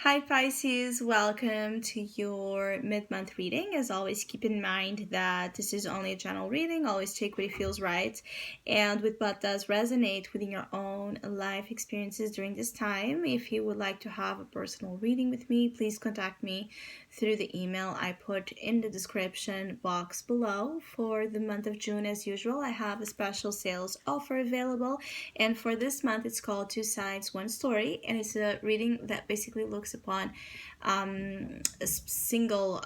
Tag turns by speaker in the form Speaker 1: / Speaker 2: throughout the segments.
Speaker 1: Hi Pisces, welcome to your mid-month reading. As always, keep in mind that this is only a general reading. Always take what feels right and with what does resonate within your own life experiences during this time. If you would like to have a personal reading with me, please contact me through the email I put in the description box below. For the month of June, as usual, I have a special sales offer available, and for this month it's called Two Sides, One Story, and it's a reading that basically looks upon a single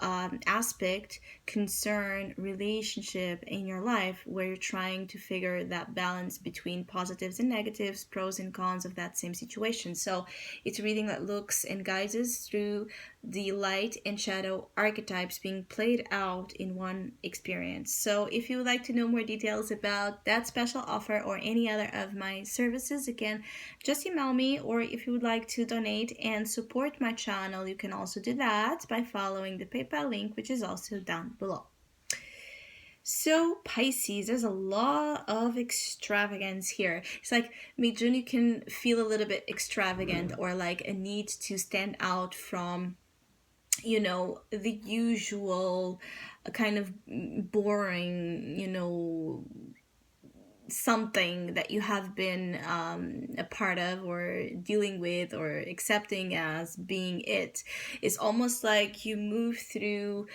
Speaker 1: aspect, concern, relationship in your life where you're trying to figure that balance between positives and negatives, pros and cons of that same situation. So it's a reading that looks and guides us through the light and shadow archetypes being played out in one experience. So if you would like to know more details about that special offer or any other of my services, again, just email me. Or if you would like to donate and support my channel, you can also do that by following the PayPal link, which is also down below. So Pisces, there's a lot of extravagance here. It's like mid-June, you can feel a little bit extravagant or like a need to stand out from the usual kind of boring, something that you have been a part of or dealing with or accepting as being it. It's almost like you move through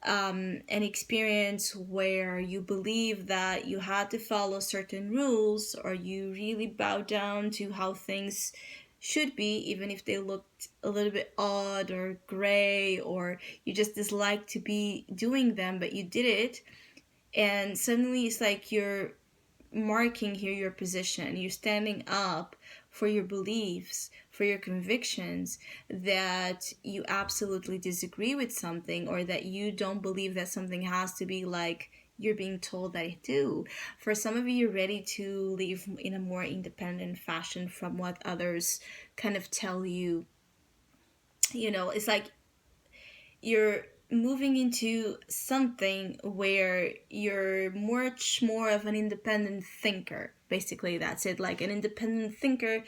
Speaker 1: an experience where you believe that you had to follow certain rules, or you really bow down to how things should be, even if they looked a little bit odd or gray, or you just dislike to be doing them, but you did it. And suddenly it's like you're marking here your position. You're standing up for your beliefs, for your convictions, that you absolutely disagree with something, or that you don't believe that something has to be like you're being told that it do. For some of you, you're ready to live in a more independent fashion from what others kind of tell you. It's like you're moving into something where you're much more of an independent thinker. Basically, that's it, like an independent thinker,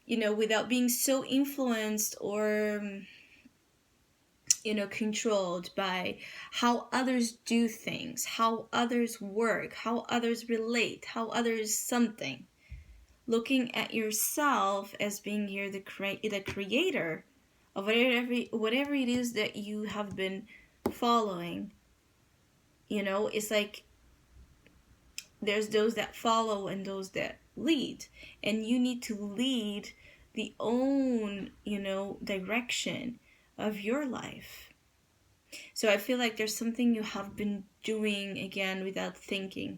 Speaker 1: without being so influenced or controlled by how others do things, how others work, how others relate, how others something. Looking at yourself as being here the creator of whatever it is that you have been following. It's like there's those that follow and those that lead, and you need to lead the own direction of your life. So I feel like there's something you have been doing again without thinking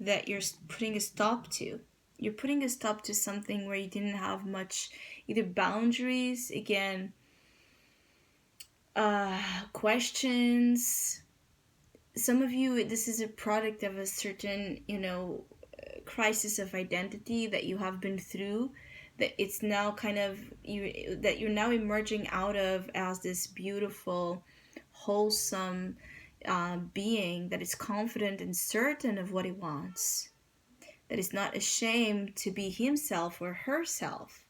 Speaker 1: that you're putting a stop to. You're putting a stop to something where you didn't have much either boundaries, again, questions. Some of you, this is a product of a certain, crisis of identity that you have been through, that it's now kind of that you're now emerging out of as this beautiful, wholesome being that is confident and certain of what he wants, that is not ashamed to be himself or herself.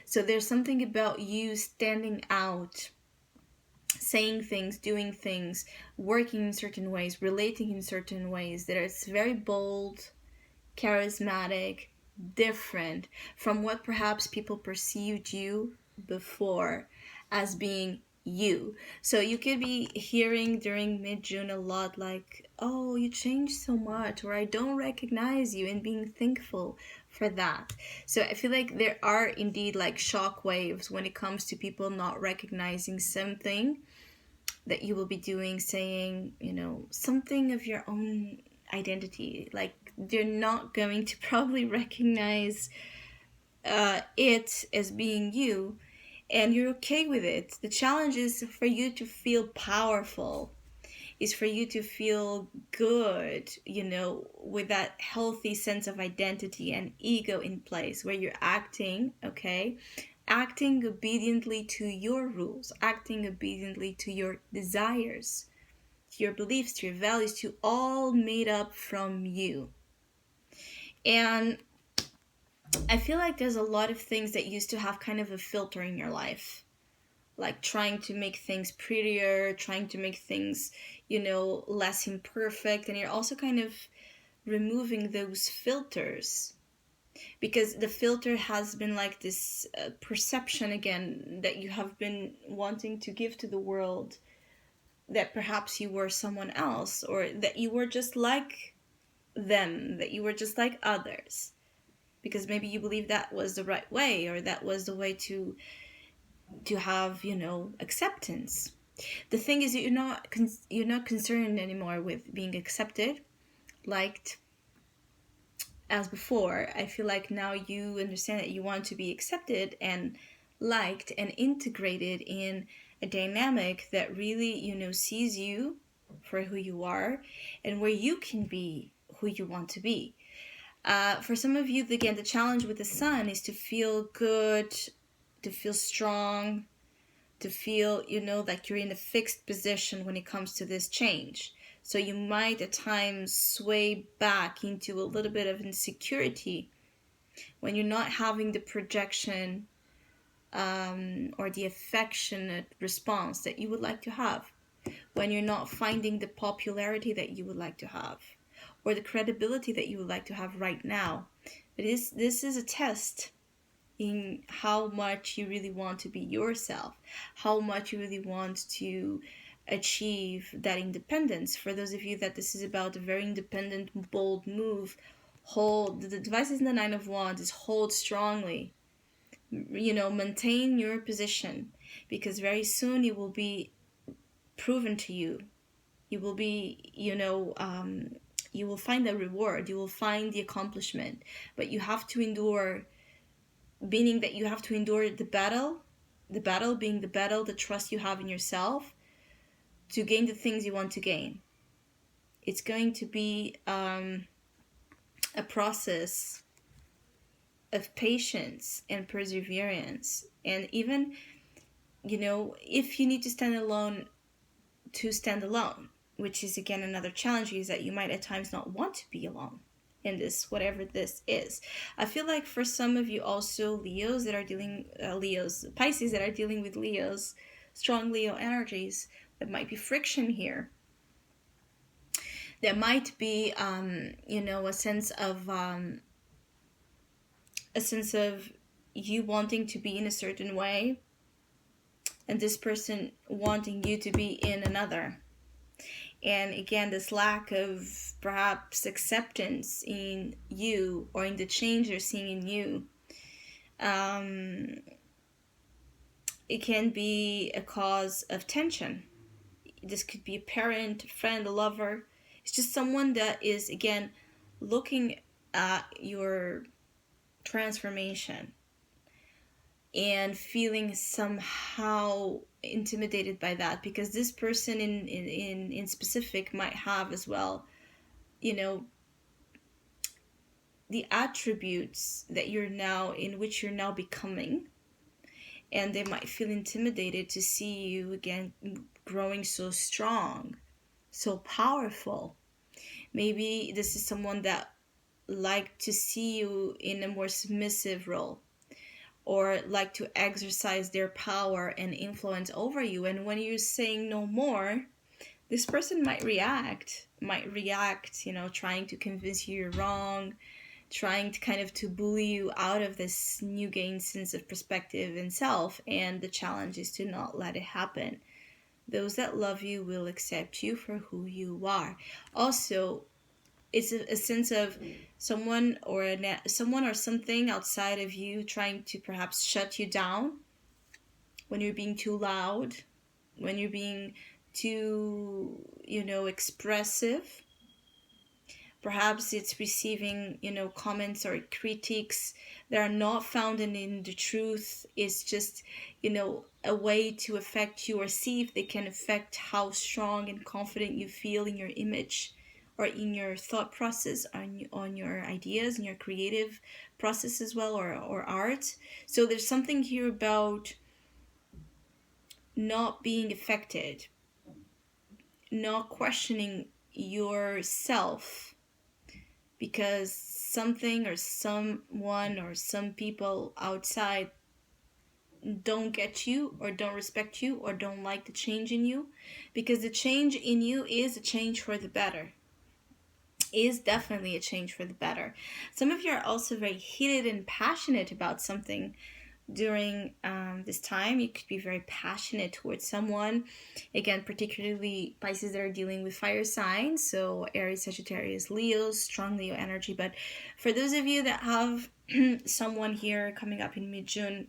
Speaker 1: So there's something about you standing out, saying things, doing things, working in certain ways, relating in certain ways, that it's very bold, charismatic, different from what perhaps people perceived you before as being you. So you could be hearing during mid-June a lot like, oh, you changed so much, or I don't recognize you, and being thankful for that. So I feel like there are indeed like shock waves when it comes to people not recognizing something that you will be doing, saying, something of your own identity. Like they're not going to probably recognize it as being you, and you're okay with it. The challenge is for you to feel powerful, is for you to feel good, with that healthy sense of identity and ego in place, where you're acting obediently to your rules, acting obediently to your desires, to your beliefs, to your values, to all made up from you. And I feel like there's a lot of things that used to have kind of a filter in your life, like trying to make things prettier, trying to make things, less imperfect. And you're also kind of removing those filters, because the filter has been like this perception again that you have been wanting to give to the world, that perhaps you were someone else, or that you were just like them, that you were just like others, because maybe you believe that was the right way, or that was the way to have acceptance. The thing is, you're not concerned anymore with being accepted, liked, as before. I feel like now you understand that you want to be accepted and liked and integrated in a dynamic that really, sees you for who you are, and where you can be who you want to be. For some of you, again, the challenge with the sun is to feel good, to feel strong, to feel, like you're in a fixed position when it comes to this change. So you might at times sway back into a little bit of insecurity when you're not having the projection or the affectionate response that you would like to have, when you're not finding the popularity that you would like to have, or the credibility that you would like to have right now. But this is a test in how much you really want to be yourself, how much you really want to achieve that independence. For those of you that this is about a very independent, bold move, hold. The device is in the Nine of Wands, is hold strongly. Maintain your position, because very soon it will be proven to you. You will be, you will find the reward, you will find the accomplishment, but you have to endure, meaning that you have to endure the battle being the trust you have in yourself to gain the things you want to gain. It's going to be a process of patience and perseverance. And even, if you need to stand alone, which is again another challenge, is that you might at times not want to be alone in this, whatever this is. I feel like for some of you also, Pisces that are dealing with Leos, strong Leo energies, there might be friction here. There might be, a sense of you wanting to be in a certain way, and this person wanting you to be in another. And again, this lack of perhaps acceptance in you, or in the change they're seeing in you, it can be a cause of tension. This could be a parent, a friend, a lover. It's just someone that is, again, looking at your transformation and feeling somehow intimidated by that, because this person in specific might have as well, the attributes that which you're now becoming, and they might feel intimidated to see you again growing so strong, so powerful. Maybe this is someone that like to see you in a more submissive role, or like to exercise their power and influence over you. And when you're saying no more, this person might react, trying to convince you you're wrong, trying to kind of to bully you out of this new gained sense of perspective and self. And the challenge is to not let it happen. Those that love you will accept you for who you are. Also, it's a sense of someone or something outside of you trying to perhaps shut you down when you're being too loud, when you're being too, expressive. Perhaps it's receiving, comments or critiques that are not founded in the truth. It's just, a way to affect you, or see if they can affect how strong and confident you feel in your image, or in your thought process, on your ideas and your creative process as well, or art. So there's something here about not being affected, not questioning yourself, because something or someone or some people outside don't get you or don't respect you or don't like the change in you, because the change in you is a change for the better, is definitely a change for the better. Some of you are also very heated and passionate about something during this time. You could be very passionate towards someone. Again, particularly Pisces that are dealing with fire signs, so Aries, Sagittarius, Leo, strong Leo energy. But for those of you that have someone here coming up in mid-June,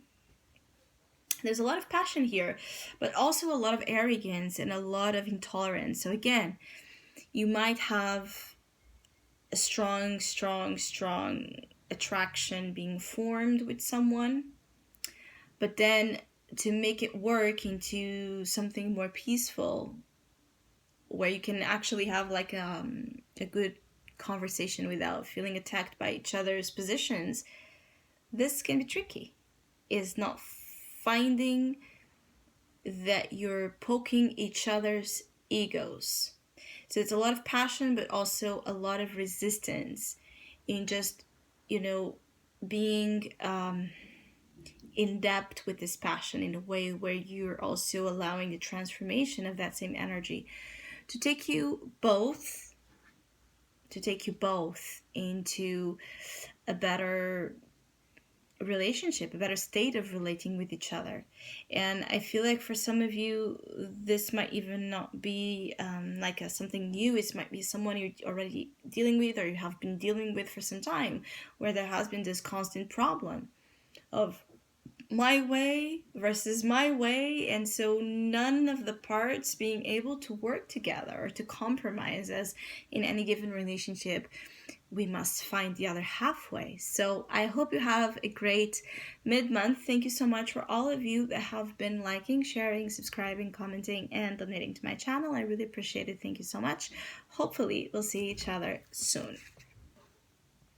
Speaker 1: there's a lot of passion here, but also a lot of arrogance and a lot of intolerance. So again, you might have a strong attraction being formed with someone, but then to make it work into something more peaceful, where you can actually have like a good conversation without feeling attacked by each other's positions, this can be tricky. Is not finding that you're poking each other's egos. So it's a lot of passion, but also a lot of resistance in just, being in depth with this passion in a way where you're also allowing the transformation of that same energy to take you both into a better relationship, a better state of relating with each other. And I feel like for some of you, this might even not be something new. It might be someone you're already dealing with, or you have been dealing with for some time, where there has been this constant problem of my way versus my way, and so none of the parts being able to work together or to compromise, as in any given relationship we must find the other halfway. So I hope you have a great mid-month. Thank you so much for all of you that have been liking, sharing, subscribing, commenting, and donating to my channel. I really appreciate it. Thank you so much. Hopefully we'll see each other soon.